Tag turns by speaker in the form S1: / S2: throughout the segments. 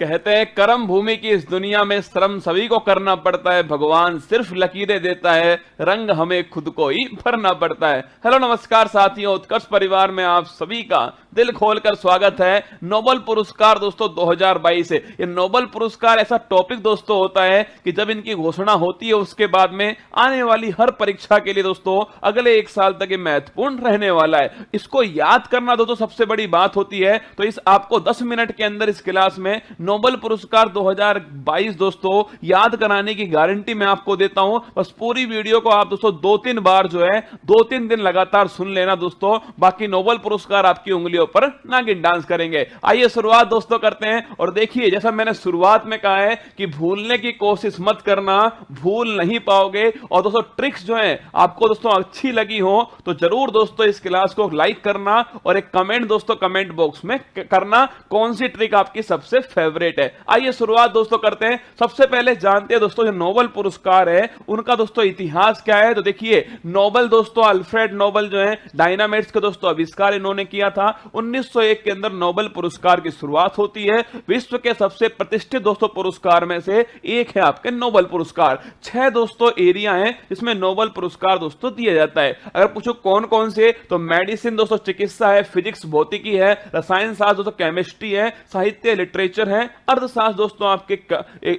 S1: कहते हैं कर्म भूमि की इस दुनिया में श्रम सभी को करना पड़ता है, भगवान सिर्फ लकीरें देता है, रंग हमें खुद को ही भरना पड़ता है। हेलो नमस्कार साथियों, उत्कर्ष परिवार में आप सभी का दिल खोलकर स्वागत है। नोबेल पुरस्कार दोस्तों 2022 से, ये नोबेल पुरस्कार ऐसा टॉपिक दोस्तों होता है कि जब इनकी घोषणा होती है उसके बाद में आने वाली हर परीक्षा के लिए दोस्तों अगले एक साल तक ये महत्वपूर्ण रहने वाला है। इसको याद करना दोस्तों सबसे बड़ी बात होती है। तो इस आपको 10 मिनट के अंदर इस क्लास में नोबेल पुरस्कार 2022 दोस्तों याद कराने की गारंटी मैं आपको देता हूं। बस पूरी वीडियो को आप दोस्तों 2-3 बार जो है 2-3 दिन लगातार सुन लेना दोस्तों, बाकी नोबेल पुरस्कार आपकी उंगलियों पर नागिन डांस करेंगे। आइए शुरुआत दोस्तों करते हैं। और देखिए जैसा मैंने शुरुआत में कहा है कि भूलने की कोशिश मत करना, भूल नहीं पाओगे। और दोस्तों ट्रिक्स जो है आपको दोस्तों अच्छी लगी हो तो जरूर दोस्तों इस क्लास को लाइक करना और एक कमेंट दोस्तों कमेंट बॉक्स में करना कौन सी ट्रिक आपकी सबसे फेवरेट है। आइए शुरुआत दोस्तों करते हैं। सबसे पहले जानते हैं दोस्तों जो नोबेल पुरस्कार है उनका दोस्तों इतिहास क्या है। तो देखिए नोबेल दोस्तों अल्फ्रेड नोबेल जो है डायनामाइट्स का दोस्तों आविष्कार इन्होंने किया था। 1901 के अंदर नोबेल पुरस्कार की शुरुआत होती है। विश्व के सबसे प्रतिष्ठित दोस्तों पुरस्कार में से एक है आपके नोबेल पुरस्कार। 6 दोस्तों एरिया हैं जिसमें नोबेल पुरस्कार दोस्तों दिया जाता है। अगर पूछो कौन कौन से, तो मेडिसिन दोस्तों चिकित्सा है, फिजिक्स भौतिकी है, रसायन शास्त्र दोस्तों केमिस्ट्री है, साहित्य लिटरेचर है, अर्थशास्त्र दोस्तों आपके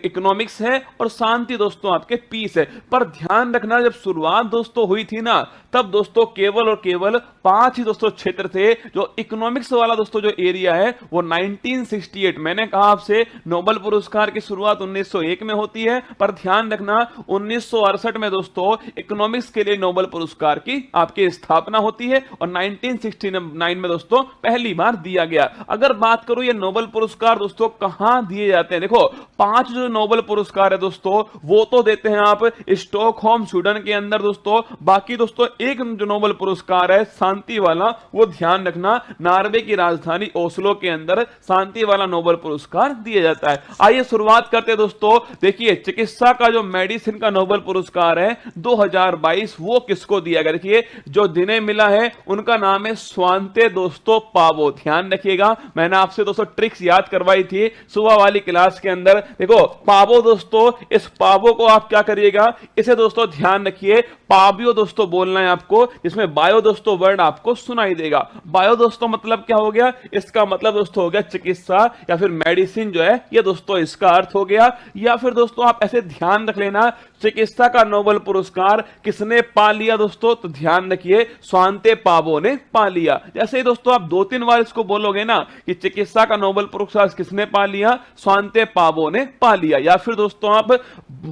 S1: इकोनॉमिक्स है और शांति दोस्तों आपके पीस है। पर ध्यान रखना जब शुरुआत दोस्तों हुई थी ना तब दोस्तों केवल और केवल 5 ही दोस्तों क्षेत्र थे। जो इकोनॉमिक्स वाला दोस्तों जो एरिया है वो 1968, मैंने कहा आपसे नोबेल पुरस्कार की शुरुआत 1901 में होती है, पर ध्यान रखना 1968 में दोस्तों इकोनॉमिक्स के लिए नोबेल पुरस्कार की आपकी स्थापना होती है और 1969 में दोस्तों पहली बार दिया गया। अगर बात करूं ये नोबेल पुरस्कार दोस्तों कहां दिए जाते हैं, देखो 5 जो नोबेल पुरस्कार है दोस्तों वो तो देते हैं आप स्टॉकहोम स्वीडन के अंदर दोस्तों। बाकी दोस्तों एक जो नोबेल पुरस्कार है शांति वाला, वो ध्यान रखना नॉर्वे की राजधानी ओस्लो के अंदर शांति वाला नोबेल पुरस्कार दिया जाता है। आइए शुरुआत करते हैं दोस्तों। देखिए चिकित्सा का जो मेडिसिन का नोबेल पुरस्कार है 2022 वो किसको दिया गया, देखिए जो जिन्हें मिला है उनका नाम है स्वांते दोस्तों पावो। ध्यान रखिएगा मैंने आपसे दोस्तों ट्रिक्स याद करवाई थी सुबह वाली क्लास के अंदर। देखो पावो दोस्तों, इस पावो को आप क्या करिएगा, इसे दोस्तों ध्यान रखिए पावियो दोस्तों बोलना है आपको, जिसमें बायो दोस्तों वर्ड आपको सुनाई देगा। बायो दोस्तों मतलब क्या हो गया, इसका मतलब दोस्तों हो गया चिकित्सा या फिर मेडिसिन जो है ये दोस्तों इसका अर्थ हो गया। या फिर दोस्तों आप ऐसे ध्यान रख लेना चिकित्सा का नोबेल पुरस्कार किसने पा लिया दोस्तों, तो ध्यान रखिए स्वांते पावो ने पा लिया। जैसे ही दोस्तों आप 2-3 बार इसको बोलोगे ना कि चिकित्सा का नोबेल पुरस्कार किसने पा लिया, स्वांते पावो ने पा लिया। या फिर दोस्तों आप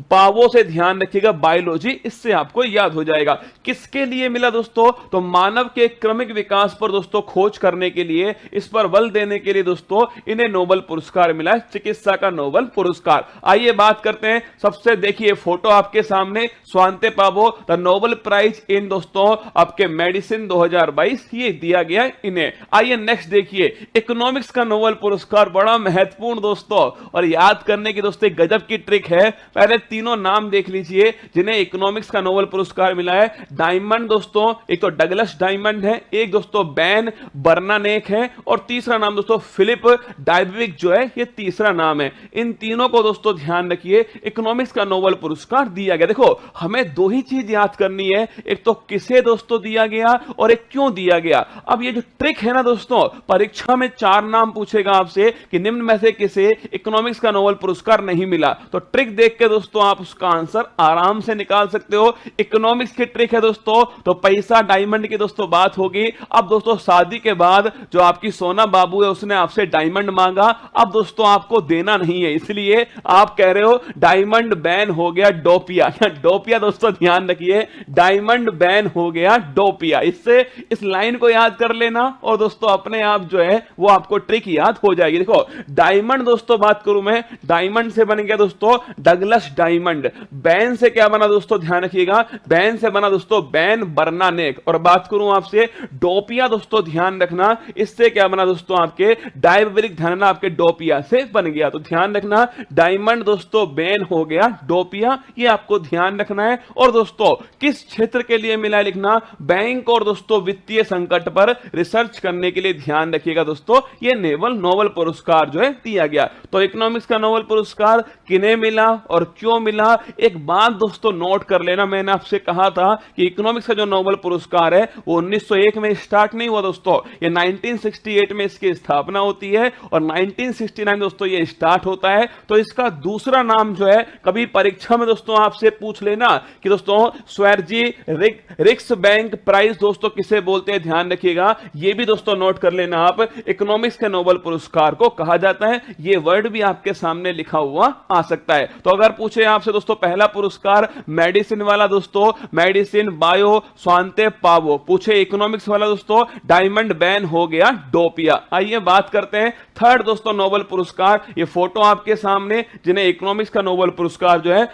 S1: पावो से ध्यान रखिएगा बायोलॉजी, इससे आपको याद हो जाएगा। किसके लिए मिला दोस्तों, तो मानव के क्रमिक विकास पर दोस्तों खोज करने के लिए, इस पर बल देने के लिए दोस्तों इन्हें नोबेल पुरस्कार मिला है, चिकित्सा का नोबेल पुरस्कार। आइए बात करते हैं। सबसे देखिए फोटो आपके सामने, Svante Paavo the Nobel prize in दोस्तों आपके मेडिसिन 2022 ये दिया गया इन्हें। आइए नेक्स्ट देखिए इकोनॉमिक्स का नोबेल पुरस्कार, बड़ा महत्वपूर्ण दोस्तों और याद करने की दोस्तों गजब की ट्रिक है। पहले तीनों नाम देख लीजिए जिन्हें इकोनॉमिक्स का नोबेल पुरस्कार मिला है। डायमंड दोस्तों, एक तो डगलस डायमंड है, एक दोस्तों बैन बर्नानेक है और तीसरा नाम दोस्तों फिलिप डायबविक जो है ये तीसरा नाम है। इन तीनों को दोस्तों ध्यान रखिए इकोनॉमिक्स का नोबेल पुरस्कार दिया गया। देखो हमें 2 ही चीज याद करनी है, एक तो किसे दोस्तों दिया गया और एक क्यों दिया गया। अब ये जो ट्रिक है ना दोस्तों, परीक्षा में 4 नाम पूछेगा आपसे कि निम्न में से किसे इकोनॉमिक्स का नोबेल पुरस्कार नहीं मिला, तो ट्रिक देख के दोस्तों आप उसका आंसर आराम से निकाल सकते हो। इकोनॉमिक्स की ट्रिक है दोस्तों, तो पैसा डायमंड की दोस्तों बात होगी। अब दोस्तों शादी के बाद जो आपकी सोना बाबू है उसने आपसे डायमंड मांगा, अब दोस्तों आपको देना नहीं है, इसलिए आप कह रहे हो डायमंड बैन हो गया डोपिया। डोपिया दोस्तों ध्यान रखिए, डायमंड बैन हो गया डोपिया। इससे इस लाइन को याद कर लेना और दोस्तों अपने आप जो है वो आपको ट्रिक याद हो जाएगी। देखो डायमंड दोस्तों बात करूं मैं, डायमंड से बन गया दोस्तों डगलस डायमंड। बैन से क्या बना दोस्तों, ध्यान रखिएगा बैन से बना दोस्तों बैन बर्नानेक। और बात करूं आपसे डोपिया दोस्तों, ध्यान रखना रखना, इससे क्या बना दोस्तों, आपके डायबेरिक ध्यान रखना, आपके डोपिया से बन गया। तो ध्यान रखना डायमंड दोस्तों बैन हो गया, डोपिया ये आपको ध्यान रखना है। और दोस्तों किस क्षेत्र के लिए मिला है लिखना, बैंक और दोस्तों वित्तीय संकट पर रिसर्च करने के लिए ध्यान रखिएगा दोस्तों, ये नेवल नोबेल पुरस्कार जो है दिया गया। तो इकोनॉमिक्स का नोबेल पुरस्कार किन्हें मिला और क्यों मिला, एक बात दोस्तों नोट कर लेना, मैंने आपसे कहा था कि इकोनॉमिक्स का जो नोबेल पुरस्कार है वो 1901 में स्टार्ट नहीं हुआ दोस्तों, ये 1968 में इसकी स्थापना होती है और 1969 दोस्तों ये स्टार्ट होता है। तो इसका दूसरा नाम जो है, कभी परीक्षा में दोस्तों आपसे पूछ लेना कि दोस्तों स्वेर्जी रिक्स बैंक प्राइज दोस्तों किसे बोलते हैं, ध्यान रखिएगा, ये भी दोस्तों नोट कर लेना आप, इकोनॉमिक्स के नोबेल पुरस्कार को कहा जाता है। ये वर्ड भी आपके सामने लिखा हुआ आ सकता है। तो अगर पूछे आपसे दोस्तों पहला पुरस्कार मेडिसिन वाला दोस्तों, मेडिसिन बायो स्वांते पावो, पूछे इकोनॉमिक्स वाला दोस्तों, डायमंड बैन हो गया, डोपिया। आइए बात करते हैं थर्ड दोस्तों नोबेल पुरस्कार, ये फोटो आपके सामने जिन्हें इकोनॉमिक्स का नोबेल पुरस्कार जो है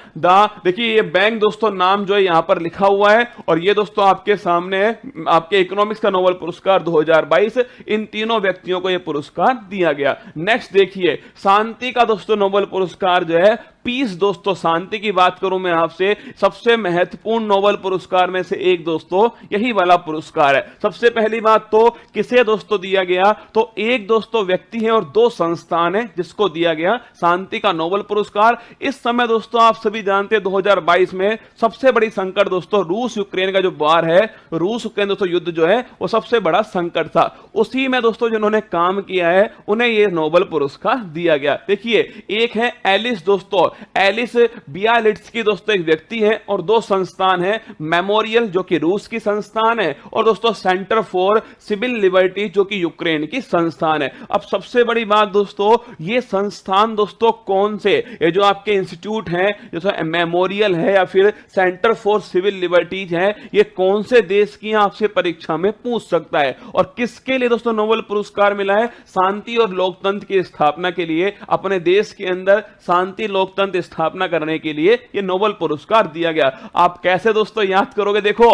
S1: देखिए ये बैंक दोस्तों नाम जो है यहां पर लिखा हुआ है और ये दोस्तों आपके सामने है, आपके इकोनॉमिक्स का नोबेल पुरस्कार 2022, इन तीनों व्यक्तियों को यह पुरस्कार दिया गया। नेक्स्ट देखिए शांति का दोस्तों नोबेल पुरस्कार जो है, पीस दोस्तों, शांति की बात करूं मैं आपसे, सबसे महत्वपूर्ण नोबेल पुरस्कार में से एक दोस्तों यही वाला पुरस्कार है। सबसे पहली बात तो किसे दोस्तों दिया गया, तो एक दोस्तों व्यक्ति है और दो संस्थान है जिसको दिया गया शांति का नोबेल पुरस्कार। इस समय दोस्तों आप सभी जानते हैं 2022 में सबसे बड़ी संकट दोस्तों रूस यूक्रेन का जो वार है, रूस यूक्रेन दोस्तों युद्ध जो है वो सबसे बड़ा संकट था, उसी में दोस्तों जिन्होंने काम किया है उन्हें यह नोबेल पुरस्कार दिया गया। देखिए एक है एलिस दोस्तों, एलिस बियालिट्स्की दोस्तों एक व्यक्ति है और दो संस्थान है, मेमोरियल जो कि रूस की संस्थान है और दोस्तों सेंटर फॉर सिविल लिबर्टी जो कि यूक्रेन की संस्थान है। अब सबसे बड़ी बात दोस्तों, ये संस्थान दोस्तों कौन से, ये जो आपके इंस्टीट्यूट हैं जैसे मेमोरियल है या फिर सेंटर फॉर सिविल लिबर्टीज है, ये कौन से देश की आपसे परीक्षा में पूछ सकता है। और किसके लिए दोस्तों नोबेल पुरस्कार मिला है, शांति और लोकतंत्र की स्थापना के लिए, अपने देश के अंदर शांति लोकतंत्र स्थापना करने के लिए ये नोबेल पुरस्कार दिया गया। आप कैसे दोस्तों याद करोगे, देखो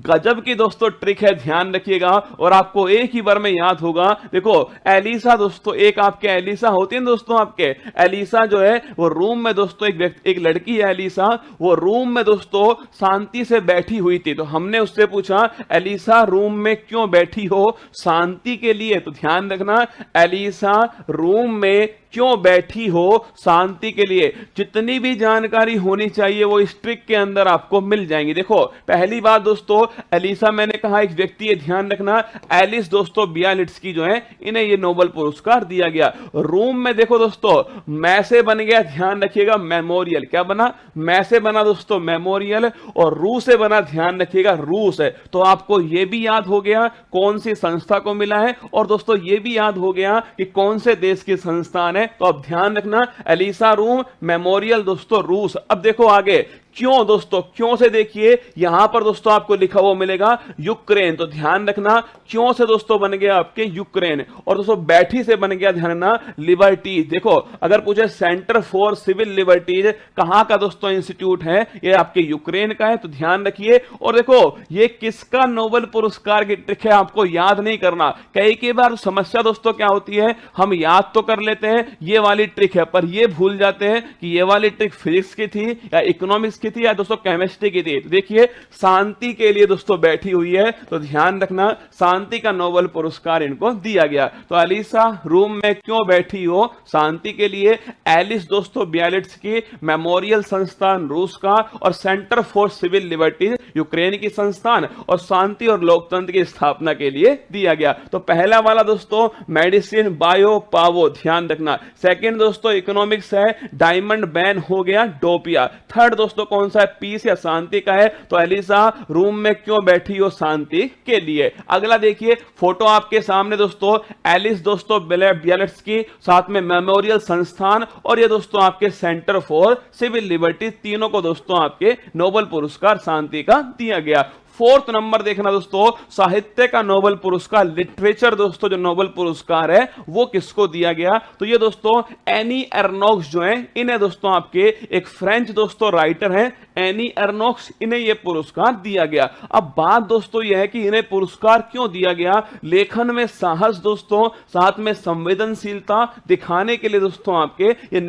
S1: गजब की दोस्तों ट्रिक है, ध्यान रखिएगा और आपको एक ही बार में याद होगा। देखो एलिसा दोस्तों, एक आपके एलिसा होती है दोस्तों, आपके एलिसा जो है वो रूम में दोस्तों एक लड़की है एलिसा, वो रूम में दोस्तों शांति से बैठी हुई थी। तो हमने उससे पूछा एलिसा रूम में क्यों बैठी हो, शांति के लिए। तो ध्यान रखना एलिसा रूम में क्यों बैठी हो, शांति के लिए। जितनी भी जानकारी होनी चाहिए वो इस ट्रिक के अंदर आपको मिल जाएंगी। देखो पहली बात दोस्तों, एलिसा मैंने कहा एक व्यक्ति है, ध्यान रखना एलिस दोस्तों बियालिट्स्की जो है इन्हें ये नोबेल पुरस्कार दिया गया। रूम में देखो दोस्तों मै से बन गया, ध्यान रखिएगा मेमोरियल, क्या बना, मै से बना दोस्तों मेमोरियल, और रू से बना, ध्यान रखिएगा रूस है। तो आपको यह भी याद हो गया कौन सी संस्था को मिला है और दोस्तों यह भी याद हो गया कि कौन से देश की संस्थान है। तो अब ध्यान रखना एलिसा रूम मेमोरियल दोस्तों रूस। अब देखो आगे क्यों दोस्तों, क्यों से देखिए यहां पर दोस्तों आपको लिखा हुआ मिलेगा यूक्रेन। तो ध्यान रखना क्यों से दोस्तों बन गया आपके यूक्रेन, और दोस्तों बैठी से बन गया ध्यान रखना लिबर्टीज। देखो अगर पूछे सेंटर फॉर सिविल लिबर्टीज कहां का दोस्तों इंस्टीट्यूट है, ये आपके यूक्रेन का है, तो ध्यान रखिए। और देखो ये किसका नोबेल पुरस्कार की ट्रिक है, आपको याद नहीं करना। कई बार समस्या दोस्तों क्या होती है, हम याद तो कर लेते हैं ये वाली ट्रिक है पर ये भूल जाते हैं कि ये वाली ट्रिक फिजिक्स की थी या इकोनॉमिक्स की थी या दोस्तों केमिस्ट्री की थी। तो देखिए शांति के लिए दोस्तों बैठी हुई है, तो ध्यान रखना शांति का नोबेल पुरस्कार इनको दिया गया। तो एलिसा रूम में क्यों बैठी हो, शांति के लिए। एलिस दोस्तों बियालिट्स्की मेमोरियल संस्थान रूस का, और centre for civil liberties Ukraine की संस्थान, और शांति और लोकतंत्र की स्थापना के लिए दिया गया। तो पहला वाला दोस्तों मेडिसिन बायो पावो, ध्यान रखना। सेकंड दोस्तों इकोनॉमिक्स है, डायमंड बैन हो गया, डोपिया। थर्ड दोस्तों कौन सा है, पीस या शांति का है, तो एलिसा रूम में क्यों बैठी हो, शांति के लिए। अगला देखिए फोटो आपके सामने दोस्तों, एलिस दोस्तों बियालिट्स्की, साथ में मेमोरियल संस्थान, और ये दोस्तों आपके सेंटर फॉर सिविल लिबर्टी, तीनों को दोस्तों आपके नोबेल पुरस्कार शांति का दिया गया। फोर्थ नंबर देखना दोस्तों, साहित्य का नोबेल पुरस्कार, लिटरेचर दोस्तों जो नोबेल पुरस्कार है वो किसको दिया गया? तो ये दोस्तों एनी एर्नोक्स जो है, इन्हें दोस्तों आपके एक फ्रेंच दोस्तों राइटर हैं एनी एर्नोक्स, इन्हें ये पुरस्कार दिया गया। अब बात दोस्तों यह है कि इन्हें पुरस्कार क्यों दिया गया? लेखन में साहस दोस्तों, साथ में संवेदनशीलता दिखाने के लिए दोस्तों आपके ये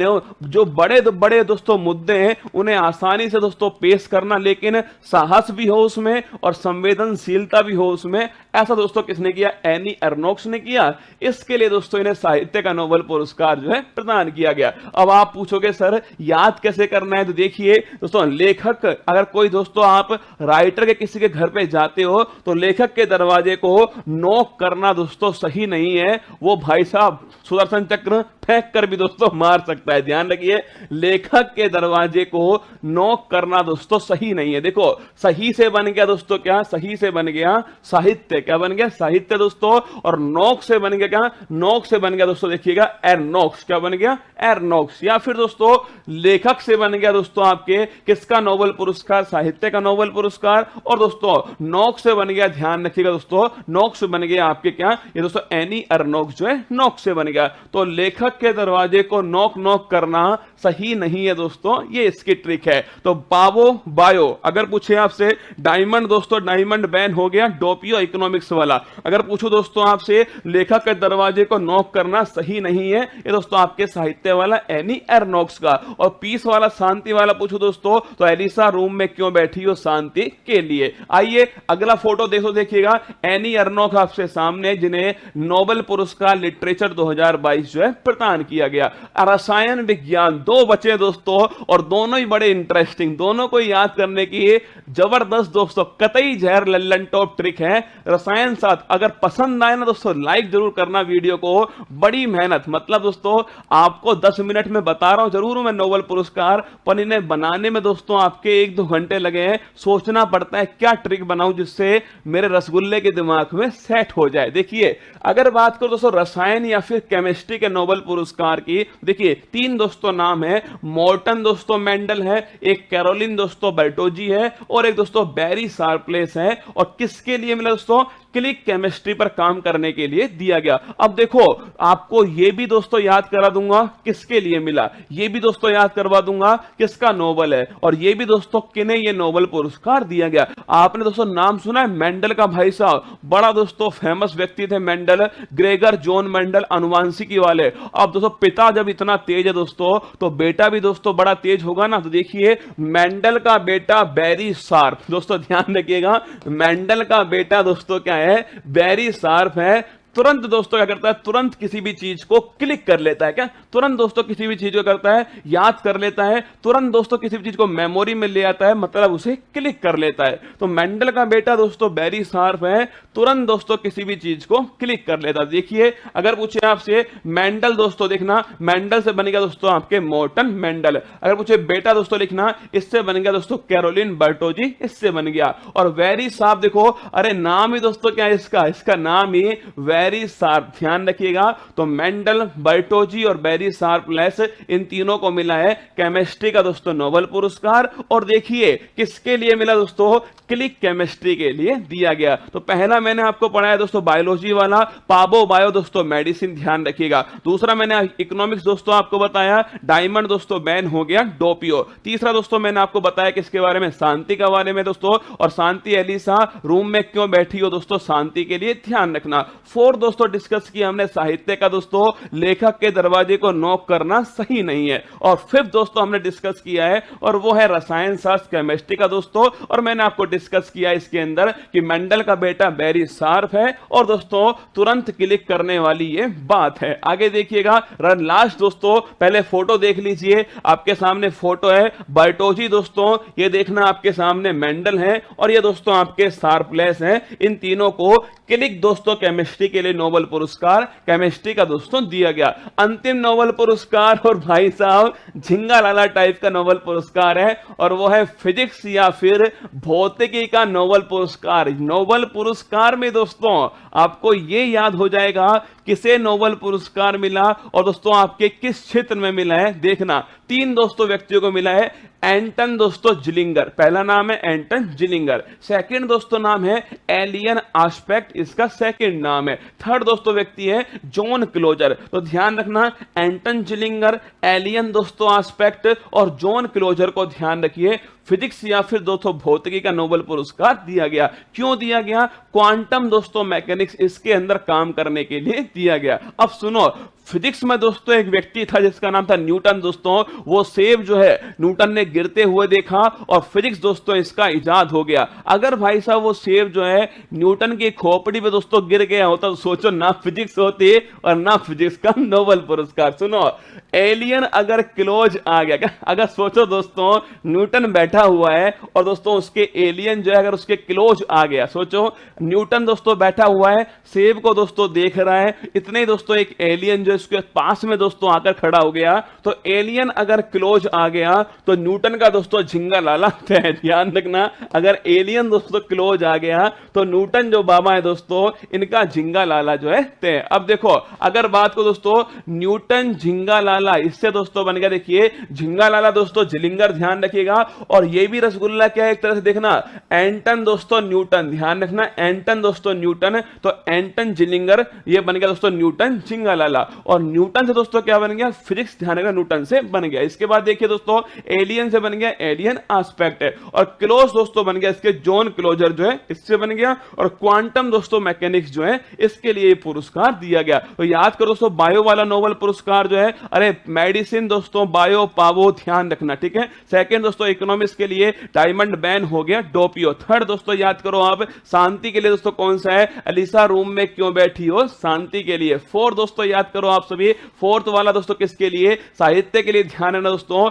S1: जो बड़े दोस्तों मुद्दे हैं उन्हें आसानी से दोस्तों पेश करना, लेकिन साहस भी हो उसमें और संवेदनशीलता भी हो उसमें, ऐसा दोस्तों किसने किया? एनी एर्नोक्स ने किया। इसके लिए दोस्तों इन्हें साहित्य का नोबेल पुरस्कार जो है प्रदान किया गया। अब आप पूछोगे सर याद कैसे करना है? तो देखिए दोस्तों, लेखक अगर कोई दोस्तों आप राइटर के किसी के घर पे जाते हो तो लेखक के दरवाजे को नॉक करना दोस्तों सही नहीं है। वो भाई साहब सुदर्शन चक्र फेंक कर भी दोस्तों मार सकता है। ध्यान रखिए, लेखक के दरवाजे को नॉक करना दोस्तों सही नहीं है। देखो सही से बन गया दोस्तों क्या? सही से बन गया साहित्य। क्या बन गया? साहित्य दोस्तों। और नॉक से बन गया क्या? नॉक से बन गया दोस्तों देखिएगा एर्नोक्स। क्या बन गया? एर्नोक्स। या फिर दोस्तों लेखक से बन गया दोस्तों आपके किसका नोबेल पुरस्कार? साहित्य का नोबेल पुरस्कार। और दोस्तों नॉक से बन गया, ध्यान रखिएगा दोस्तों, नॉक से बन गया आपके क्या? ये दोस्तों एनी एर्नोक्स जो है नॉक से बन गया। तो लेखक के दरवाजे को नॉक नॉक करना सही नहीं है दोस्तों, ये इसकी ट्रिक है। तो पावो बायो, अगर पूछे आपसे डायमंड दोस्तों, डायमंड बैन हो गया डोपियो इकोनॉमिक्स वाला। अगर पूछो दोस्तों आपसे लेखक के दरवाजे को नॉक करना सही नहीं है, ये दोस्तों आपके साहित्य वाला एनी एर्नोक्स का। और पीस वाला, शांति वाला पूछो दोस्तों तो एलिसा रूम में क्यों बैठी हो? शांति के लिए। आइए अगला फोटो देखिएगा, एनी एर्नोक्स आपसे सामने जिन्हें नोबेल पुरस्कार लिटरेचर 2022 जो है प्रदान किया गया। रसायन विज्ञान, दो बचे दोस्तों और दोनों ही बड़े इंटरेस्टिंग, दोनों को याद करने की जबरदस्त दोस्तों कतई जहर लल्लन टॉप ट्रिक है। रसायन साथ अगर पसंद आए ना दोस्तों लाइक जरूर करना वीडियो को। बड़ी मेहनत, मतलब दोस्तों आपको 10 मिनट में बता रहा हूं जरूर मैं नोबेल पुरस्कार, पर इन्हें बनाने में दोस्तों आपके 1-2 घंटे लगे हैं। सोचना पड़ता है क्या ट्रिक बनाऊं जिससे मेरे रसगुल्ले के दिमाग में सेट हो जाए। देखिए अगर बात करो दोस्तों रसायन या फिर केमिस्ट्री के नोबेल पुरस्कार की, देखिए 3 दोस्तों नाम है। मॉर्टन दोस्तों मेंडल है, एक कैरोलिन दोस्तों बर्टोजी है और एक दोस्तों बैरी शार्पलेस है। और किसके लिए मिला दोस्तों? क्लिक केमिस्ट्री पर काम करने के लिए दिया गया। अब देखो आपको यह भी दोस्तों याद करा दूंगा किसके लिए मिला, यह भी दोस्तों याद करवा दूंगा किसका नोबेल है, और यह भी दोस्तों किन्हें यह नोबेल पुरस्कार दिया गया। आपने दोस्तों नाम सुना है मेंडल का? भाई साहब बड़ा दोस्तों फेमस व्यक्ति थे मेंडल, ग्रेगर जॉन मेंडल, अनुवांशिकी वाले। अब दोस्तों पिता जब इतना तेज है दोस्तों तो बेटा भी दोस्तों बड़ा तेज होगा ना। तो देखिए मेंडल का बेटा बैरी शार्प, दोस्तों ध्यान रखिएगा मेंडल का बेटा दोस्तों क्या है? बैरी शार्प है। तुरंत दोस्तों क्या करता है? तुरंत किसी भी चीज को क्लिक कर लेता है। क्या? तुरंत दोस्तों किसी भी चीज को करता है, याद कर लेता है। तुरंत दोस्तों किसी भी चीज को मेमोरी में ले आता है, मतलब उसे क्लिक कर लेता है। तो मेंडल का बेटा दोस्तों बैरी शार्प है, तुरंत दोस्तों किसी भी चीज को क्लिक कर लेता है। देखिए अगर पूछे आपसे मेंडल दोस्तों देखना, मेंडल से बन गया दोस्तों आपके मॉर्टन मेंडल। अगर पूछे बेटा दोस्तों लिखना, इससे बन गया दोस्तों कैरोलिन बर्टोजी, इससे बन गया। और बैरी शार्प देखो, अरे नाम ही दोस्तों क्या है इसका नाम ही बैरी शार्प, ध्यान रखिएगा। तो मेंडल, बर्टोजी और बैरी शार्पलेस, इन तीनों को मिला है केमिस्ट्री का दोस्तों नोबेल पुरस्कार। और देखिए किसके लिए मिला दोस्तों? क्लिक केमिस्ट्री के लिए दिया गया। तो पहला मैंने आपको पढ़ाया दोस्तों बायोलॉजी वाला, पाबो बायो दोस्तों मेडिसिन, ध्यान रखिएगा। दूसरा मैंने इकोनॉमिक्स दोस्तों आपको बताया, डायमंड दोस्तों बैन हो गया डोपियो। तीसरा दोस्तों मैंने आपको बताया किसके बारे में? शांति के बारे में दोस्तों। और शांति एलिसा रूम में क्यों बैठी हो दोस्तों? शांति के लिए, ध्यान रखना। फोर्थ दोस्तों डिस्कस किया हमने साहित्य का दोस्तों, लेखक के दरवाजे को नॉक करना सही नहीं है। और फिफ्थ दोस्तों हमने डिस्कस किया है और वो है रसायन शास्त्र केमिस्ट्री का दोस्तों। और मैंने आपको डिस्कस किया इसके अंदर कि मेंडल का बेटा बैरी शार्प है और दोस्तों तुरंत क्लिक करने वाली ये बात है। आगे देखिएगा लास्ट दोस्तों, पहले फोटो देख लीजिए, आपके सामने फोटो है बर्टोजी दोस्तों, ये देखना आपके सामने मेंडल है और ये दोस्तों आपके शार्पलेस हैं। इन तीनों को क्लिक दोस्तों केमिस्ट्री के लिए नोबेल पुरस्कार केमिस्ट्री का दोस्तों दिया गया। अंतिम नोबेल पुरस्कार और भाई साहब झिंगा लाला टाइप का नोबेल पुरस्कार है, और वो है फिजिक्स या फिर भौतिकी का नोबेल पुरस्कार। नोबेल पुरस्कार में दोस्तों आपको ये याद हो जाएगा किसे नोबेल पुरस्कार मिला और दोस्तों आपके किस क्षेत्र में मिला है। देखना, 3 दोस्तों व्यक्तियों को मिला है। एंटन दोस्तों जिलिंगर, पहला नाम है एंटन जिलिंगर। सेकंड दोस्तों नाम है एलियन आस्पेक्ट, इसका सेकंड नाम है। थर्ड दोस्तों व्यक्ति है जॉन क्लोजर। तो ध्यान रखना, एंटन जिलिंगर, एलियन दोस्तों आस्पेक्ट और जॉन क्लोजर को ध्यान रखिए। फिजिक्स या फिर दोस्तों भौतिकी का नोबेल पुरस्कार दिया गया। क्यों दिया गया? क्वांटम दोस्तों मैकेनिक्स इसके अंदर काम करने के लिए दिया गया। अब सुनो, फिजिक्स में दोस्तों एक व्यक्ति था जिसका नाम था न्यूटन दोस्तों। वो सेब जो है न्यूटन ने गिरते हुए देखा और फिजिक्स दोस्तों इसका इजाद हो गया। अगर भाई साहब वो सेब जो है न्यूटन की खोपड़ी पे दोस्तों गिर गया होता तो सोचो, ना फिजिक्स होती और ना फिजिक्स का नोबेल पुरस्कार। सुनो, एलियन अगर क्लोज आ गया क्या, अगर सोचो दोस्तों न्यूटन बैठा हुआ है और दोस्तों उसके एलियन जो है अगर उसके क्लोज आ गया, सोचो न्यूटन दोस्तों बैठा हुआ है, सेब को दोस्तों देख रहा है, इतने ही दोस्तों एक एलियन जो इसके पास में दोस्तों आकर खड़ा हो गया। तो एलियन अगर क्लोज आ गया तो न्यूटन का दोस्तों झिंगा लाला तय। ध्यान रखना, अगर एलियन दोस्तों क्लोज आ गया तो न्यूटन जो बाबा है दोस्तों इनका झिंगा लाला जो है तय। अब देखो, अगर बात को दोस्तों न्यूटन झिंगा लाला, इससे दोस्तों बन गया, देखिए झिंगा लाला दोस्तों जिलिंगर, ध्यान रखिएगा। और ये भी रसगुल्ला क्या है एक तरह से, देखना एंटन दोस्तों न्यूटन, ध्यान रखना एंटन दोस्तों न्यूटन, तो एंटन जिलिंगर ये बन गया दोस्तों न्यूटन झिंगा लाला। और न्यूटन से दोस्तों क्या बन गया? फिजिक्स, ध्यान रखना न्यूटन से बन गया। इसके बाद देखिए दोस्तों एलियन से बन गया एलियन आस्पेक्ट है, और क्लोज दोस्तों बन गया इसके जॉन क्लोजर जो है इससे बन गया, और क्वांटम दोस्तों मैकेनिक्स जो है इसके लिए पुरस्कार दिया गया। तो याद करो दोस्तों, बायो वाला नोबेल पुरस्कार जो है, अरे मेडिसिन दोस्तों बायो पावो, ध्यान रखना, ठीक है। सेकंड दोस्तों इकोनॉमिक्स के लिए डायमंड बैन हो गया डोपियो। थर्ड दोस्तों याद करो आप, शांति के लिए दोस्तों कौन सा है? अलीसा रूम में क्यों बैठी हो, शांति के लिए। फोर्थ दोस्तों याद करो आप सभी, फोर्थ वाला दोस्तों किसके लिए? साहित्य के लिए। ध्यान रखना दोस्तों,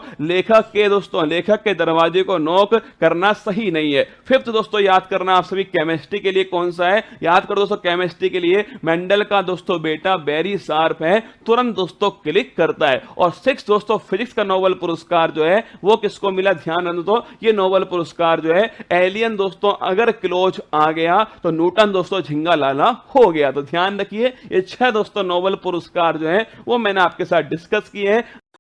S1: लेखक के दरवाजे को नॉक करना सही नहीं है। फिफ्थ दोस्तों याद करना आप सभी, केमिस्ट्री के लिए कौन सा है? याद करो दोस्तों, केमिस्ट्री के लिए मेंडल का दोस्तों बेटा वेरी शार्प है, तुरंत दोस्तों क्लिक करता है। और सिक्स दोस्तों फिजिक्स का नोबेल पुरस्कार जो है वो किसको मिला? ध्यान रखना दोस्तों, ये नोबेल पुरस्कार जो है एलियन दोस्तों अगर क्लोज आ गया तो न्यूटन दोस्तों झिंगा लाला हो गया। तो ध्यान रखिए, ये 6 दोस्तों नोबेल पुरस्कार जो है वो मैंने आपके साथ डिस्कस किए हैं।